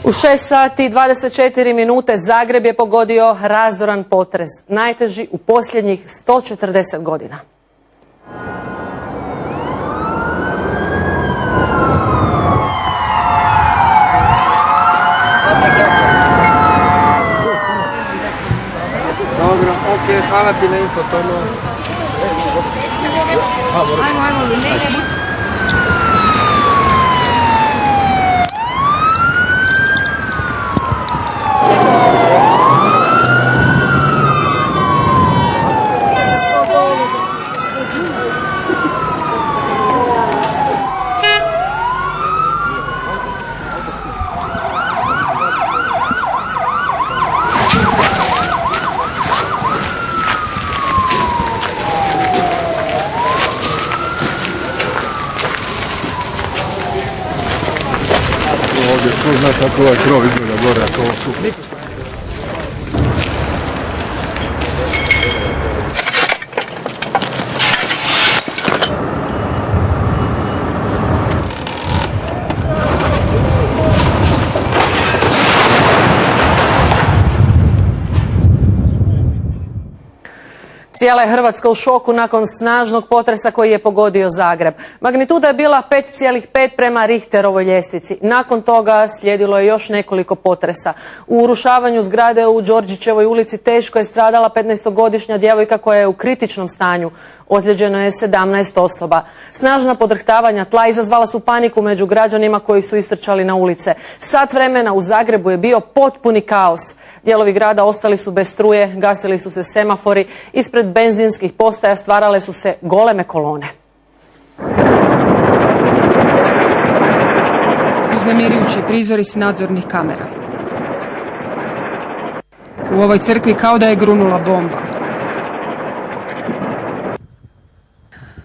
U 6 sati i 24 minute Zagreb je pogodio razoran potres, najteži u posljednjih 140 godina. Dobro, ok, hvala ti na info, Tomo. Ovdje ko zna kako ovaj krov izgleda gore, ako ovo su... Cijela je Hrvatska u šoku nakon snažnog potresa koji je pogodio Zagreb. Magnituda je bila 5,5 prema Richterovoj ljestvici. Nakon toga slijedilo je još nekoliko potresa. U urušavanju zgrade u Đorđićevoj ulici teško je stradala 15-godišnja djevojka koja je u kritičnom stanju. Ozlijeđeno je 17 osoba. Snažna podrhtavanja tla izazvala su paniku među građanima koji su istrčali na ulice. Sat vremena u Zagrebu je bio potpuni kaos. Dijelovi grada ostali su bez struje, gasili su se semafori, ispred benzinskih postaja stvarale su se goleme kolone. Uznemirujući prizori s nadzornih kamera. U ovoj crkvi kao da je grunula bomba.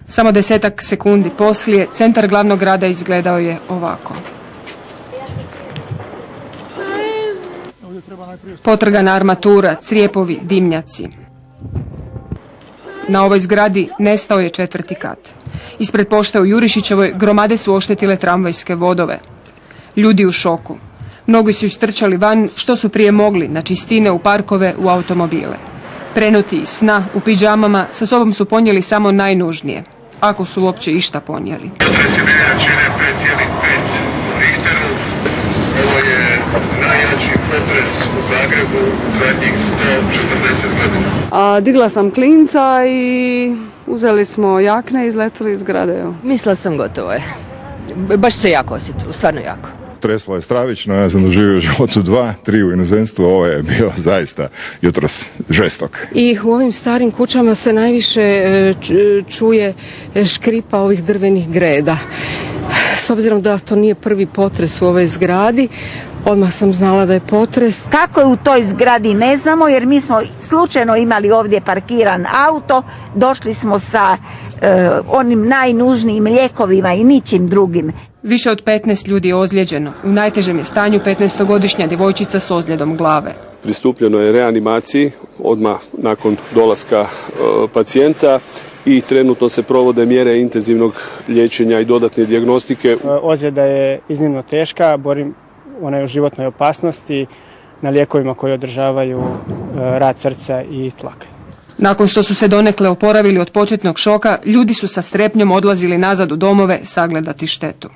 Samo 10 sekundi poslije, centar glavnog grada izgledao je ovako. Potrgana armatura, crijepovi, dimnjaci. Na ovoj zgradi nestao je 4. kat. Ispred pošte u Jurišićevoj gromade su oštetile tramvajske vodove. Ljudi u šoku. Mnogi su istrčali van što su prije mogli, na čistine, u parkove, u automobile. Prenuti iz sna, u pidžamama, sa sobom su ponijeli samo najnužnije. Ako su uopće išta ponijeli. Potres je veličine 5,5 u Richteru. Ovo je najjači potres u Zagrebu u zadnjih 140 godina. Digla sam klinca i uzeli smo jakne i izletili iz zgrade. Mislila sam gotovo je. Baš se jako osjetilo, stvarno jako. Treslo je stravično, ja sam doživio u životu 2, 3 u inozemstvu, ovo je bio zaista jutros žestok. I u ovim starim kućama se najviše čuje škripa ovih drvenih greda. S obzirom da to nije prvi potres u ovoj zgradi, odmah sam znala da je potres. Kako je u toj zgradi ne znamo, jer mi smo slučajno imali ovdje parkiran auto, došli smo sa onim najnužnijim lijekovima i ničim drugim. Više od 15 ljudi je ozlijeđeno. U najtežem je stanju 15-godišnja djevojčica s ozljedom glave. Pristupljeno je reanimaciji odmah nakon dolaska pacijenta i trenutno se provode mjere intenzivnog liječenja i dodatne dijagnostike. Ozljeda je iznimno teška, ona je u životnoj opasnosti, na lijekovima koji održavaju rad srca i tlaka. Nakon što su se donekle oporavili od početnog šoka, ljudi su sa strepnjom odlazili nazad u domove sagledati štetu.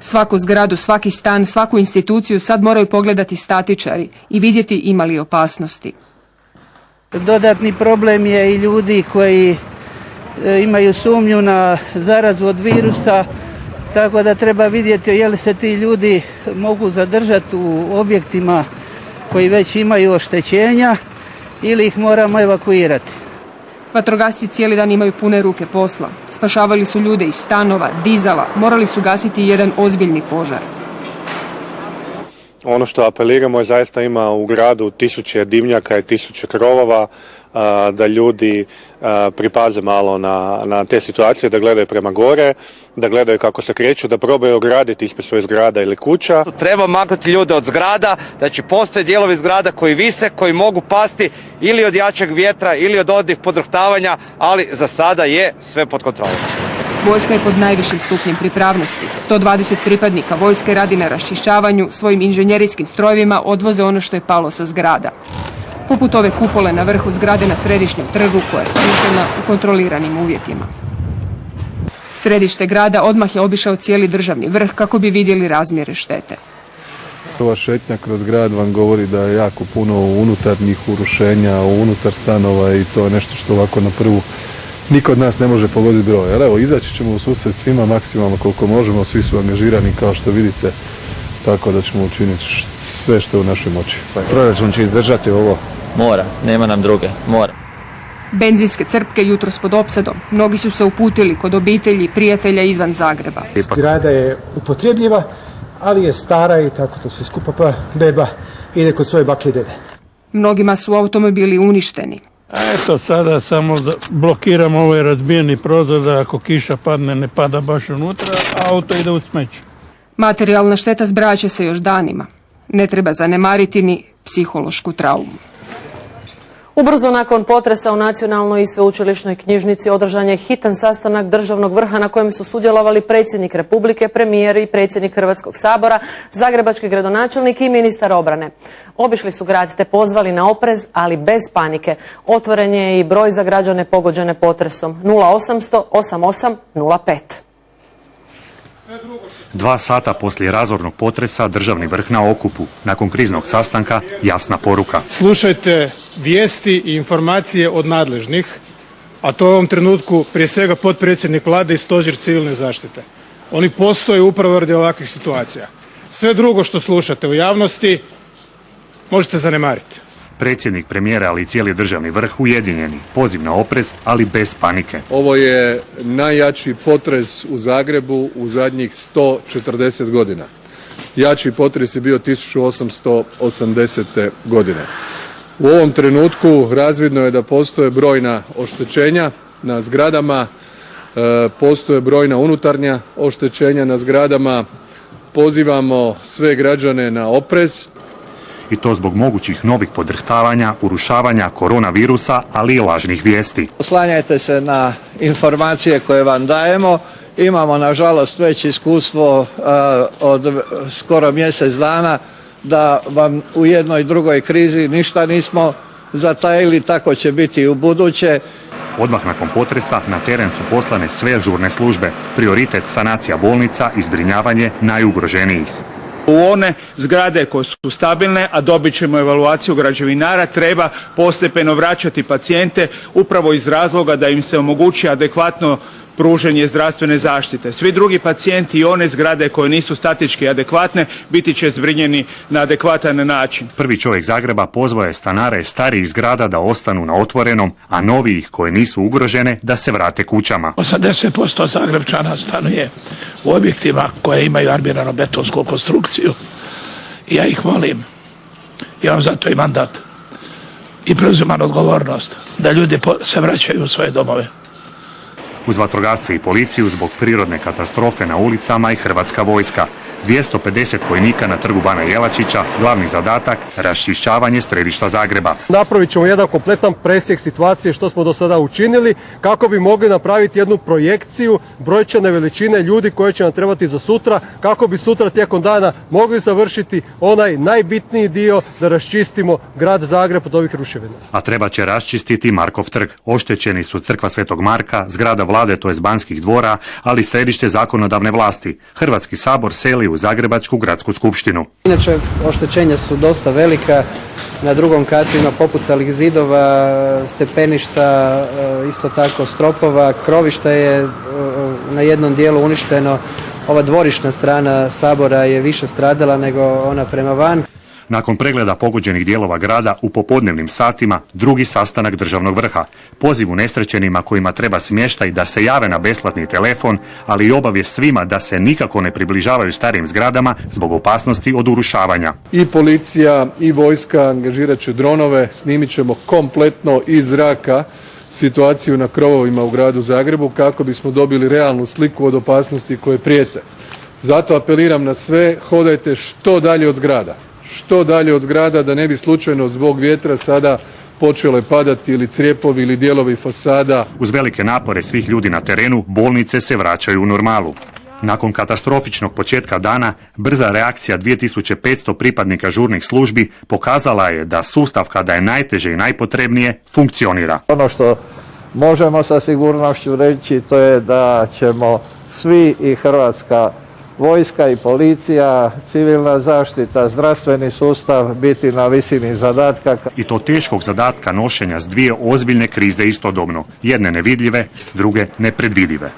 Svaku zgradu, svaki stan, svaku instituciju sad moraju pogledati statičari i vidjeti ima li opasnosti. Dodatni problem je i ljudi koji imaju sumnju na zarazu od virusa, tako da treba vidjeti je li se ti ljudi mogu zadržati u objektima koji već imaju oštećenja ili ih moramo evakuirati. Vatrogasci cijeli dan imaju pune ruke posla. Spašavali su ljude iz stanova, dizala, morali su gasiti jedan ozbiljni požar. Ono što apeliramo je zaista ima u gradu 1000 dimnjaka i 1000 krovova, da ljudi pripaze malo na te situacije, da gledaju prema gore, da gledaju kako se kreću, da probaju ograditi ispred svoje zgrada ili kuća. Treba maknuti ljude od zgrada, znači postoje dijelovi zgrada koji vise, koji mogu pasti ili od jačeg vjetra ili od podrhtavanja, ali za sada je sve pod kontrolom. Vojska je pod najvišim stupnjem pripravnosti. 120 pripadnika vojske radi na raščišćavanju, svojim inženjerijskim strojevima odvoze ono što je palo sa zgrada. Poput ove kupole na vrhu zgrade na Središnjem trgu koja je srušena u kontroliranim uvjetima. Središte grada odmah je obišao cijeli državni vrh kako bi vidjeli razmjere štete. Ova šetnja kroz grad vam govori da je jako puno unutarnjih urušenja, unutar stanova i to je nešto što ovako na prvu niko od nas ne može pogoditi broj. Ali evo, izaći ćemo u susret svima maksimalno koliko možemo, svi su angažirani kao što vidite, tako da ćemo učiniti sve što je u našoj moći. Proračun će izdržati ovo. Mora, nema nam druge, mora. Benzinske crpke jutros pod opsadom. Mnogi su se uputili kod obitelji i prijatelja izvan Zagreba. Zgrada je upotrebljiva, ali je stara i tako to sve skupa, pa beba ide kod svoje bake i dede. Mnogima su automobili uništeni. Eto, sada samo blokiramo ovaj razbijeni prozor da ako kiša padne ne pada baš unutra, a auto ide u smeće. Materijalna šteta zbrajat će se još danima. Ne treba zanemariti ni psihološku traumu. Ubrzo nakon potresa u Nacionalnoj i sveučilišnoj knjižnici održan je hitan sastanak državnog vrha na kojem su sudjelovali predsjednik Republike, premijer i predsjednik Hrvatskog sabora, zagrebački gradonačelnik i ministar obrane. Obišli su grad te pozvali na oprez, ali bez panike. Otvoren je i broj za građane pogođene potresom 0800 88 05. 2 sata poslije razornog potresa državni vrh na okupu. Nakon kriznog sastanka jasna poruka. Slušajte vijesti i informacije od nadležnih, a to je u ovom trenutku prije svega potpredsjednik Vlade i stožer civilne zaštite. Oni postoje upravo radi ovakvih situacija. Sve drugo što slušate u javnosti možete zanemariti. Predsjednik, premijera, ali i cijeli državni vrh ujedinjeni. Poziv na oprez, ali bez panike. Ovo je najjači potres u Zagrebu u zadnjih 140 godina. Jači potres je bio 1880. godine. U ovom trenutku razvidno je da postoje brojna oštećenja na zgradama, postoje brojna unutarnja oštećenja na zgradama. Pozivamo sve građane na oprez. I to zbog mogućih novih podrhtavanja, urušavanja koronavirusa, ali i lažnih vijesti. Oslanjajte se na informacije koje vam dajemo. Imamo, nažalost, već iskustvo od skoro mjesec dana da vam u jednoj i drugoj krizi ništa nismo zatajili, tako će biti i u buduće. Odmah nakon potresa na teren su poslane sve žurne službe. Prioritet sanacija bolnica i zbrinjavanje najugroženijih. U one zgrade koje su stabilne, a dobit ćemo evaluaciju građevinara, treba postepeno vraćati pacijente upravo iz razloga da im se omogući adekvatno pružanje zdravstvene zaštite. Svi drugi pacijenti i one zgrade koje nisu statički adekvatne biti će zbrinjeni na adekvatan način. Prvi čovjek Zagreba pozvao je stanare starijih zgrada da ostanu na otvorenom, a novijih koje nisu ugrožene da se vrate kućama. 80% Zagrebčana stanuje u objektima koje imaju armirano betonsku konstrukciju. Ja ih molim, ja vam zato i mandat i preuzimam odgovornost da ljudi se vraćaju u svoje domove. Uz vatrogasce i policiju zbog prirodne katastrofe na ulicama i Hrvatska vojska. 250 vojnika na trgu Bana Jelačića, glavni zadatak raščišćavanje središta Zagreba. Napravit ćemo jedan kompletan presjek situacije što smo do sada učinili kako bi mogli napraviti jednu projekciju brojčane veličine ljudi koje će nam trebati za sutra, kako bi sutra tijekom dana mogli završiti onaj najbitniji dio da raščistimo grad Zagreb od ovih ruševina. A treba će raščistiti Markov trg. Oštećeni su crkva Svetog Marka, zgrada vlade, to je Banskih dvora, ali središte zakonodavne vlasti. Hrvatski sabor seli u Zagrebačku gradsku skupštinu. Inače, oštećenja su dosta velika. Na drugom katu ima popucalih zidova, stepeništa, isto tako stropova, krovišta je na jednom dijelu uništeno. Ova dvorišna strana sabora je više stradala nego ona prema van. Nakon pregleda pogođenih dijelova grada u popodnevnim satima, drugi sastanak državnog vrha. Poziv unesrećenima kojima treba smještaj da se jave na besplatni telefon, ali i obavijest svima da se nikako ne približavaju starijim zgradama zbog opasnosti od urušavanja. I policija i vojska angažirat će dronove, snimit ćemo kompletno iz zraka situaciju na krovovima u gradu Zagrebu kako bismo dobili realnu sliku od opasnosti koje prijete. Zato apeliram na sve, hodajte što dalje od zgrada. Što dalje od zgrada da ne bi slučajno zbog vjetra sada počele padati ili crijepovi ili dijelovi fasada. Uz velike napore svih ljudi na terenu, bolnice se vraćaju u normalu. Nakon katastrofičnog početka dana, brza reakcija 2500 pripadnika žurnih službi pokazala je da sustav kada je najteže i najpotrebnije funkcionira. Ono što možemo sa sigurnošću reći to je da ćemo svi i Hrvatska vojska i policija, civilna zaštita, zdravstveni sustav biti na visini zadatka. I to teškog zadatka nošenja s dvije ozbiljne krize istodobno, jedne nevidljive, druge nepredvidive.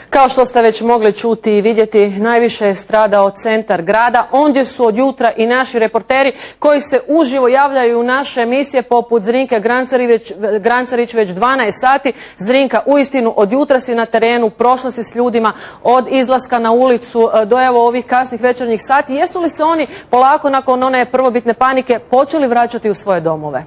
Kao što ste već mogli čuti i vidjeti, najviše je stradao centar grada. Ondje su od jutra i naši reporteri koji se uživo javljaju u naše emisije poput Zrinke Grancarić već 12 sati. Zrinka, uistinu od jutra si na terenu, prošla si s ljudima od izlaska na ulicu do evo ovih kasnih večernjih sati. Jesu li se oni polako nakon one prvobitne panike počeli vraćati u svoje domove?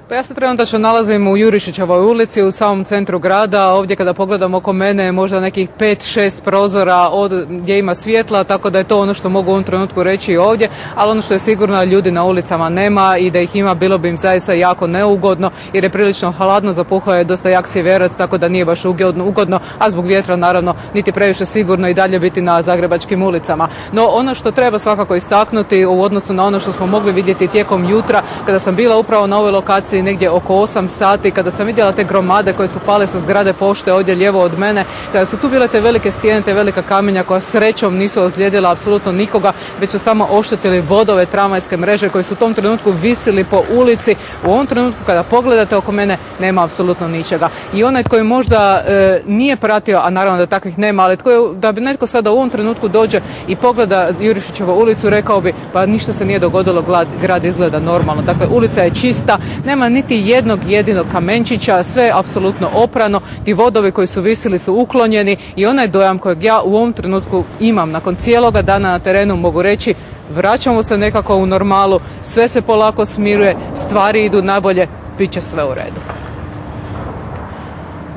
Pa ja se trenutačno nalazim u Jurišićevoj ulici u samom centru grada. Ovdje kada pogledam oko mene je možda nekih 5-6 prozora gdje ima svjetla, tako da je to ono što mogu u ovom trenutku reći i ovdje, ali ono što je sigurno ljudi na ulicama nema i da ih ima bilo bi im zaista jako neugodno jer je prilično hladno, zapuhao je dosta jak sjeverac, tako da nije baš ugodno, a zbog vjetra naravno niti previše sigurno i dalje biti na zagrebačkim ulicama. No ono što treba svakako istaknuti u odnosu na ono što smo mogli vidjeti tijekom jutra kada sam bila upravo na ovoj lokaciji negdje oko 8 sati, kada sam vidjela te gromade koje su pale sa zgrade pošte ovdje lijevo od mene, kada su tu bile te velike stijene, te velika kamenja koja srećom nisu ozlijedila apsolutno nikoga, već su samo oštetili vodove tramvajske mreže koji su u tom trenutku visili po ulici. U ovom trenutku kada pogledate oko mene nema apsolutno ničega. I onaj koji možda nije pratio, a naravno da takvih nema, ali da bi netko sada u ovom trenutku dođe i pogleda Jurišićevu ulicu, rekao bi pa ništa se nije dogodilo, grad izgleda normalno. Dakle, ulica je čista, nema niti jednog jedinog kamenčića, sve je apsolutno oprano, ti vodovi koji su visili su uklonjeni i onaj dojam kojeg ja u ovom trenutku imam nakon cijeloga dana na terenu mogu reći vraćamo se nekako u normalu, sve se polako smiruje, stvari idu nabolje, bit će sve u redu.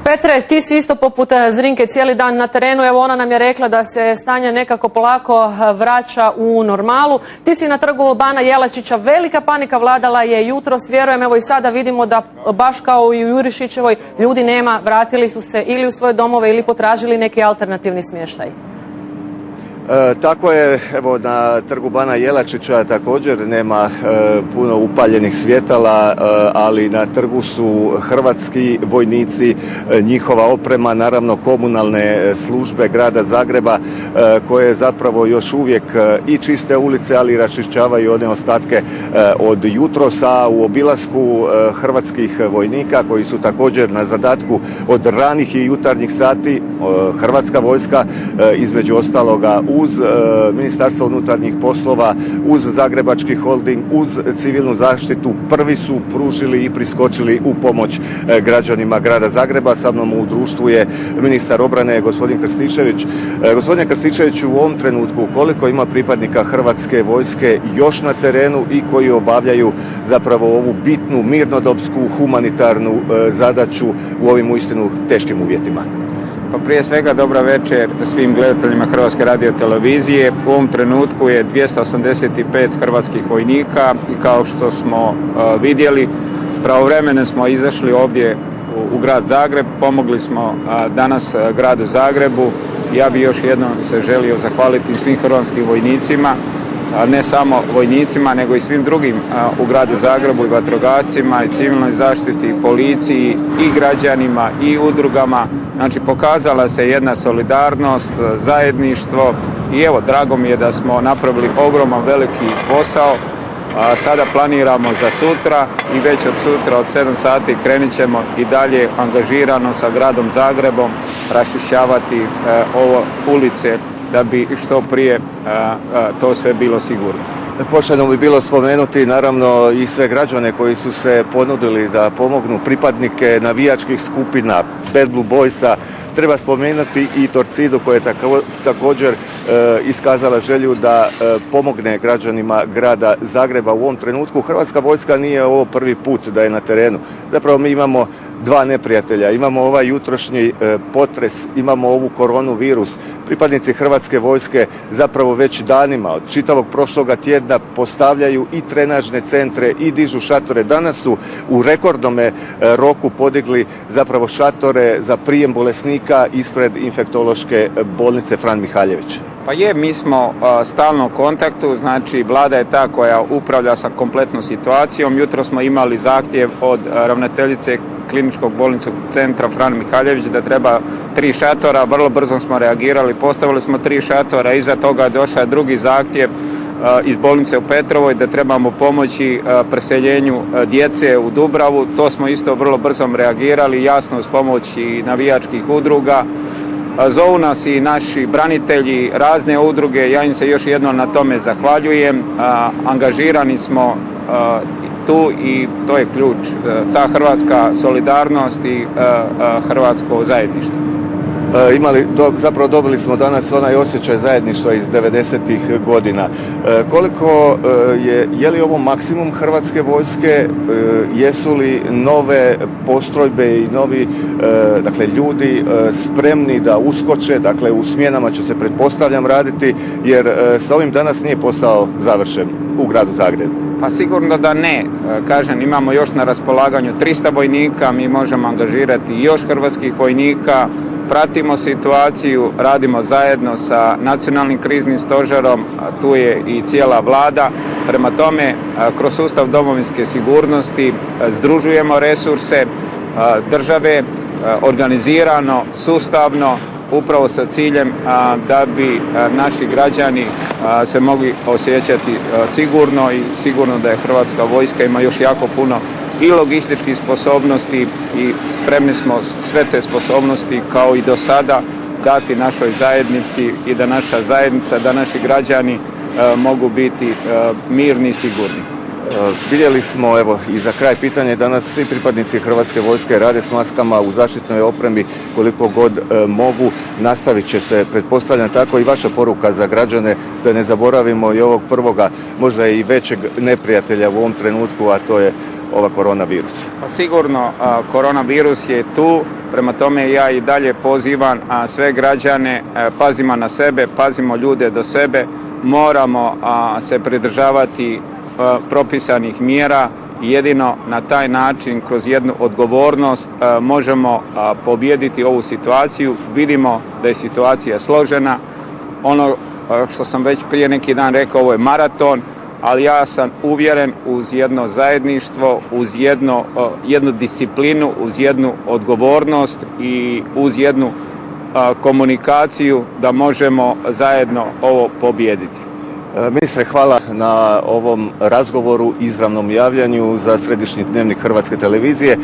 Petre, ti si isto poput Zrinke cijeli dan na terenu, evo ona nam je rekla da se stanje nekako polako vraća u normalu. Ti si na trgu Bana Jelačića, velika panika vladala je jutros, vjerujem, evo i sada vidimo da baš kao i u Jurišićevoj ljudi nema, vratili su se ili u svoje domove ili potražili neki alternativni smještaj. Tako je, evo na trgu Bana Jelačića također nema puno upaljenih svjetala, ali na trgu su hrvatski vojnici, njihova oprema, naravno komunalne službe grada Zagreba koje zapravo još uvijek i čiste ulice, ali i raščišćavaju one ostatke od jutrosa u obilasku hrvatskih vojnika koji su također na zadatku od ranih i jutarnjih sati. Hrvatska vojska između ostaloga uz Ministarstvo unutarnjih poslova, uz Zagrebački holding, uz civilnu zaštitu prvi su pružili i priskočili u pomoć građanima grada Zagreba. Sa mnom u društvu je ministar obrane gospodin Krstičević. Gospodine Krstičević, u ovom trenutku koliko ima pripadnika Hrvatske vojske još na terenu i koji obavljaju zapravo ovu bitnu mirnodopsku humanitarnu zadaću u ovim uistinu teškim uvjetima? Pa prije svega dobra večer svim gledateljima Hrvatske radiotelevizije. U ovom trenutku je 285 hrvatskih vojnika i kao što smo vidjeli, pravovremeno smo izašli ovdje u grad Zagreb, pomogli smo danas gradu Zagrebu. Ja bih još jednom se želio zahvaliti svim hrvatskim vojnicima, ne samo vojnicima, nego i svim drugim u gradu Zagrebu i vatrogascima i civilnoj zaštiti i policiji i građanima i udrugama. Znači pokazala se jedna solidarnost, zajedništvo i evo drago mi je da smo napravili ogroman veliki posao. Sada planiramo za sutra i već od sutra od 7 sati krenit ćemo i dalje angažirano sa gradom Zagrebom raščišćavati ovo ulice da bi što prije to sve bilo sigurno. Pošteno bi bilo spomenuti naravno i sve građane koji su se ponudili da pomognu, pripadnike navijačkih skupina, Bad Blue Boysa. Treba spomenuti i Torcidu koja je također iskazala želju da pomogne građanima grada Zagreba u ovom trenutku. Hrvatska vojska nije ovo prvi put da je na terenu. Zapravo mi imamo dva neprijatelja. Imamo ovaj jutrošnji potres, imamo ovu koronu virus. Pripadnici Hrvatske vojske zapravo već danima od čitavog prošloga tjedna postavljaju i trenažne centre i dižu šatore. Danas su u rekordnome roku podigli zapravo šatore za prijem bolesnika ispred infektološke bolnice Fran Mihaljević. Pa mi smo stalno u kontaktu, znači vlada je ta koja upravlja sa kompletnom situacijom. Jutro smo imali zahtjev od ravnateljice kliničkog bolničkog centra Fran Mihaljević da treba 3 šatora, vrlo brzo smo reagirali, postavili smo 3 šatora, iza toga je došao drugi zahtjev iz bolnice u Petrovoj da trebamo pomoći preseljenju djece u Dubravu. To smo isto vrlo brzo reagirali, jasno uz pomoć i navijačkih udruga. Zovu nas i naši branitelji, razne udruge, ja im se još jednom na tome zahvaljujem. Angažirani smo tu i to je ključ, ta hrvatska solidarnost i hrvatsko zajedništvo. Zapravo dobili smo danas onaj osjećaj zajedništva iz 90-ih godina. Koliko je li ovo maksimum Hrvatske vojske, jesu li nove postrojbe i novi ljudi spremni da uskoče, dakle u smjenama će se pretpostavljam raditi, jer sa ovim danas nije posao završen u gradu Zagrebu. Pa sigurno da ne. Kažem, imamo još na raspolaganju 300 vojnika, mi možemo angažirati još hrvatskih vojnika, pratimo situaciju, radimo zajedno sa nacionalnim kriznim stožerom, a tu je i cijela vlada. Prema tome, kroz sustav domovinske sigurnosti združujemo resurse države organizirano, sustavno, upravo sa ciljem da bi naši građani se mogli osjećati sigurno i sigurno da je Hrvatska vojska ima još jako puno i logističkih sposobnosti i spremni smo sve te sposobnosti kao i do sada dati našoj zajednici i da naša zajednica, da naši građani mogu biti mirni i sigurni. Vidjeli smo, evo i za kraj pitanje, danas svi pripadnici Hrvatske vojske rade s maskama u zaštitnoj opremi koliko god mogu, nastavit će se, pretpostavljam tako i vaša poruka za građane da ne zaboravimo i ovog prvoga, možda i većeg neprijatelja u ovom trenutku, a to je ova koronavirus. Pa sigurno, koronavirus je tu, prema tome ja i dalje pozivam sve građane, pazimo na sebe, pazimo ljude do sebe, moramo se pridržavati propisanih mjera i jedino na taj način kroz jednu odgovornost možemo pobijediti ovu situaciju. Vidimo da je situacija složena. Ono što sam već prije neki dan rekao, ovo je maraton, ali ja sam uvjeren uz jedno zajedništvo, uz jednu disciplinu, uz jednu odgovornost i uz jednu komunikaciju da možemo zajedno ovo pobijediti. Ministre, hvala na ovom razgovoru, izravnom javljanju za središnji dnevnik Hrvatske televizije.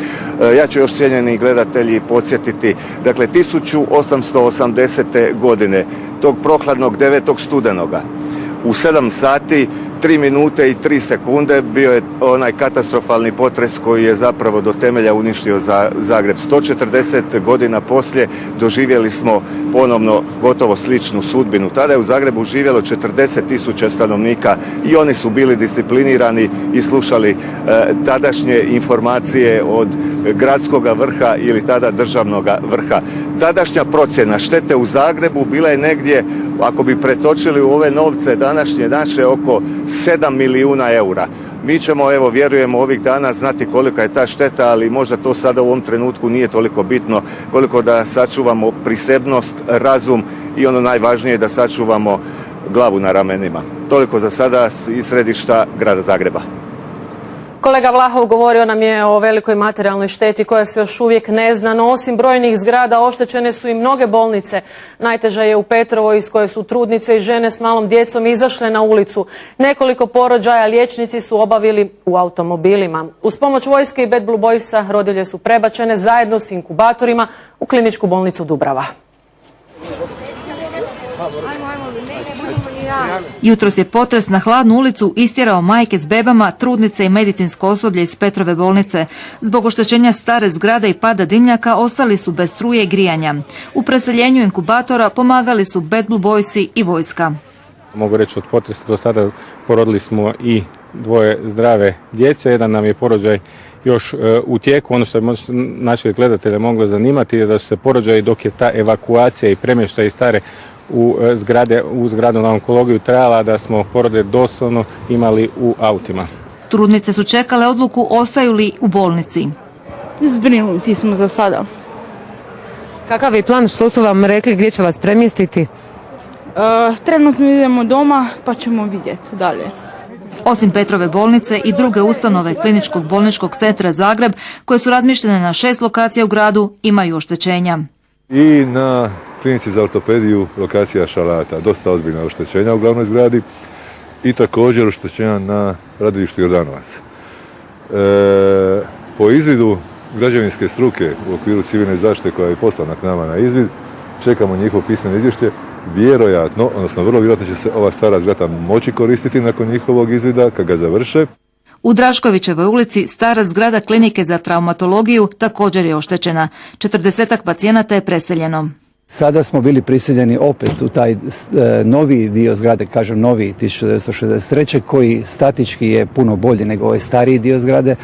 Ja ću još, cijenjeni gledatelji, podsjetiti, dakle 1880. godine, tog prohladnog 9. studenoga, u 7 sati 3 minute i 3 sekunde bio je onaj katastrofalni potres koji je zapravo do temelja uništio Zagreb. 140 godina poslije doživjeli smo ponovno gotovo sličnu sudbinu. Tada je u Zagrebu živjelo 40.000 stanovnika i oni su bili disciplinirani i slušali tadašnje informacije od gradskog vrha ili tada državnog vrha. Tadašnja procjena štete u Zagrebu bila je negdje, ako bi pretočili u ove novce današnje naše, oko 7 milijuna eura. Mi ćemo, evo, vjerujemo ovih dana znati kolika je ta šteta, ali možda to sada u ovom trenutku nije toliko bitno, koliko da sačuvamo prisebnost, razum i ono najvažnije, da sačuvamo glavu na ramenima. Toliko za sada iz središta grada Zagreba. Kolega Vlahov govorio nam je o velikoj materijalnoj šteti koja se još uvijek ne zna, no osim brojnih zgrada oštećene su i mnoge bolnice. Najteža je u Petrovoj, iz koje su trudnice i žene s malom djecom izašle na ulicu. Nekoliko porođaja liječnici su obavili u automobilima. Uz pomoć vojske i Bad Blue Boysa rodilje su prebačene zajedno s inkubatorima u kliničku bolnicu Dubrava. Jutros je potres na hladnu ulicu istjerao majke s bebama, trudnice i medicinsko osoblje iz Petrove bolnice. Zbog oštećenja stare zgrade i pada dimnjaka ostali su bez struje i grijanja. U preseljenju inkubatora pomagali su Bad Blue Boysi i vojska. Mogu reći, od potresa do sada porodili smo i 2 zdrave djece. Jedan nam je porođaj još u tijeku. Ono što je naše gledatelje moglo zanimati je da su se porođaji dok je ta evakuacija i premještaj stare u zgradu na onkologiju trajala, da smo porode doslovno imali u autima. Trudnice su čekale odluku ostaju li u bolnici. Zbrinuti smo za sada. Kakav je plan, što su vam rekli, gdje će vas premjestiti? Trenutno idemo doma pa ćemo vidjeti dalje. Osim Petrove bolnice i druge ustanove Kliničkog bolničkog centra Zagreb, koje su razmještene na 6 lokacija u gradu, imaju oštećenja. I na klinici za ortopediju lokacija Šalata, dosta ozbiljna oštećenja u glavnoj zgradi i također oštećenja na radilištu Jordanovac. Po izvidu građevinske struke u okviru civilne zaštite koja je poslana k nama na izvid, čekamo njihovo pismeno izvješće. Vjerojatno, odnosno vrlo vjerojatno će se ova stara zgrada moći koristiti nakon njihovog izvida kad ga završe. U Draškovićevoj ulici stara zgrada klinike za traumatologiju također je oštećena. 40-ak pacijenata je preseljeno. Sada smo bili prisiljeni opet u taj novi dio zgrade, kažem novi 1963. koji statički je puno bolji nego ovaj stariji dio zgrade.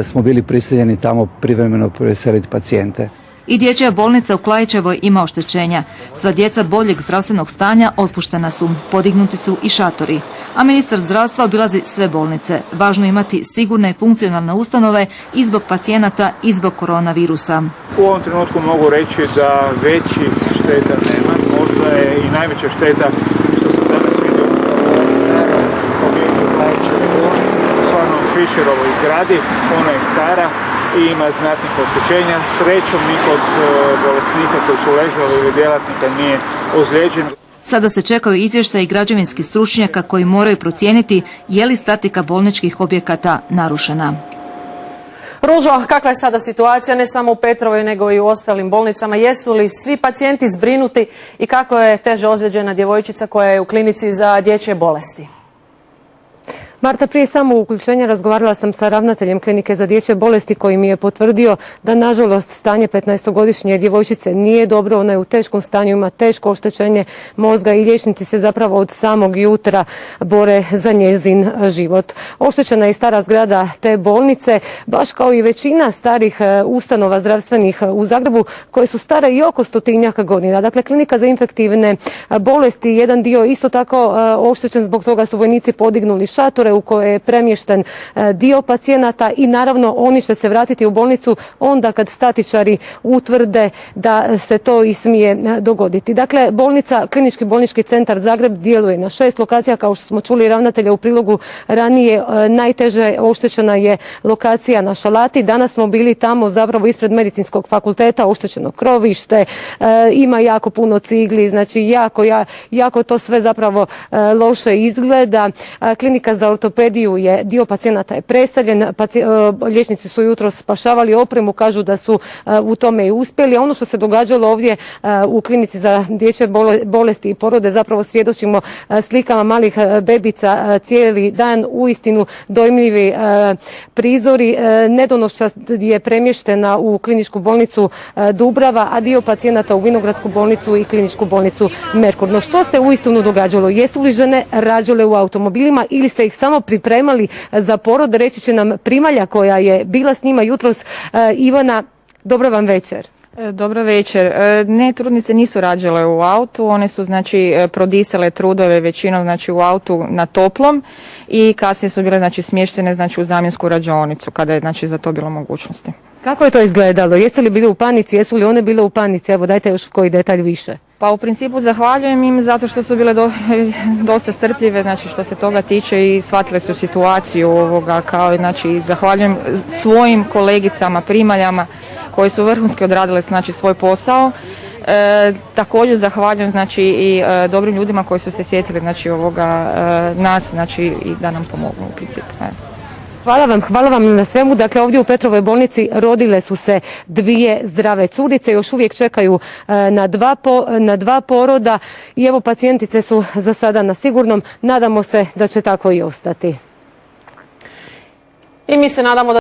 Smo bili prisiljeni tamo privremeno preseliti pacijente. I dječja bolnica u Klajićevoj ima oštećenja. Sva djeca boljeg zdravstvenog stanja otpuštena su, podignuti su i šatori. A ministar zdravstva obilazi sve bolnice. Važno je imati sigurne i funkcionalne ustanove i zbog pacijenata i zbog koronavirusa. U ovom trenutku mogu reći da većih šteta nema. Možda je i najveća šteta što sam danas vidio u starom objektu Klajićeve bolnice, stvarno u Fischerovoj zgradi. Ona je stara i ima znatnih oštećenja. Srećom niko od bolesnika koji su ležali ili djelatnika nije ozlijeđen. Sada se čekaju izvještaji građevinskih stručnjaka koji moraju procijeniti je li statika bolničkih objekata narušena. Ružo, kakva je sada situacija ne samo u Petrovoj nego i u ostalim bolnicama? Jesu li svi pacijenti zbrinuti i kako je teže ozlijeđena djevojčica koja je u klinici za dječje bolesti? Marta, prije samog uključenja razgovarala sam sa ravnateljem klinike za dječje bolesti koji mi je potvrdio da nažalost stanje 15-godišnje djevojčice nije dobro, ona je u teškom stanju, ima teško oštećenje mozga i liječnici se zapravo od samog jutra bore za njezin život. Oštećena je i stara zgrada te bolnice, baš kao i većina starih ustanova zdravstvenih u Zagrebu koje su stare i oko 100-tinjak godina. Dakle, klinika za infektivne bolesti, jedan dio isto tako oštećen, zbog toga su vojnici podignuli šatore u koje je premješten dio pacijenata i naravno oni će se vratiti u bolnicu onda kad statičari utvrde da se to i smije dogoditi. Dakle, bolnica, Klinički bolnički centar Zagreb djeluje na 6 lokacija, kao što smo čuli ravnatelja u prilogu ranije, najteže oštećena je lokacija na Šalati. Danas smo bili tamo zapravo ispred Medicinskog fakulteta, oštećeno krovište, ima jako puno cigli, znači jako to sve zapravo loše izgleda. Klinika za ortopediju je, dio pacijenata je preseljen, liječnici su jutros spašavali opremu, kažu da su u tome i uspjeli. A ono što se događalo ovdje u klinici za dječje bolesti i porode, zapravo svjedočimo slikama malih bebica cijeli dan, uistinu dojmljivi prizori. Nedonošća je premještena u kliničku bolnicu Dubrava, a dio pacijenata u Vinogradsku bolnicu i kliničku bolnicu Merkur. No što se uistinu događalo? Jesu li žene rađale u automobilima ili ste ih samo pripremali za porod? Reći će nam primalja koja je bila s njima jutros. Ivana, dobro vam večer. Dobro večer. Ne, trudnice nisu rađale u autu, one su znači prodisale trudove većinom znači u autu na toplom i kasnije su bile znači smještene znači u zamjensku rađaonicu kada je znači za to bilo mogućnosti. Kako je to izgledalo? Jeste li bili u panici? Jesu li one bile u panici? Evo, dajte još koji detalj više. Pa u principu zahvaljujem im zato što su bile dosta strpljive, znači što se toga tiče i shvatile su situaciju ovoga, kao i znači zahvaljujem svojim kolegicama, primaljama koji su vrhunski odradile znači svoj posao. Također zahvaljujem znači i dobrim ljudima koji su se sjetili znači ovoga nas znači i da nam pomognu u principu. Hvala vam na svemu. Dakle, ovdje u Petrovoj bolnici rodile su se 2 zdrave curice, još uvijek čekaju na dva poroda i evo pacijentice su za sada na sigurnom. Nadamo se da će tako i ostati. I mi se nadamo da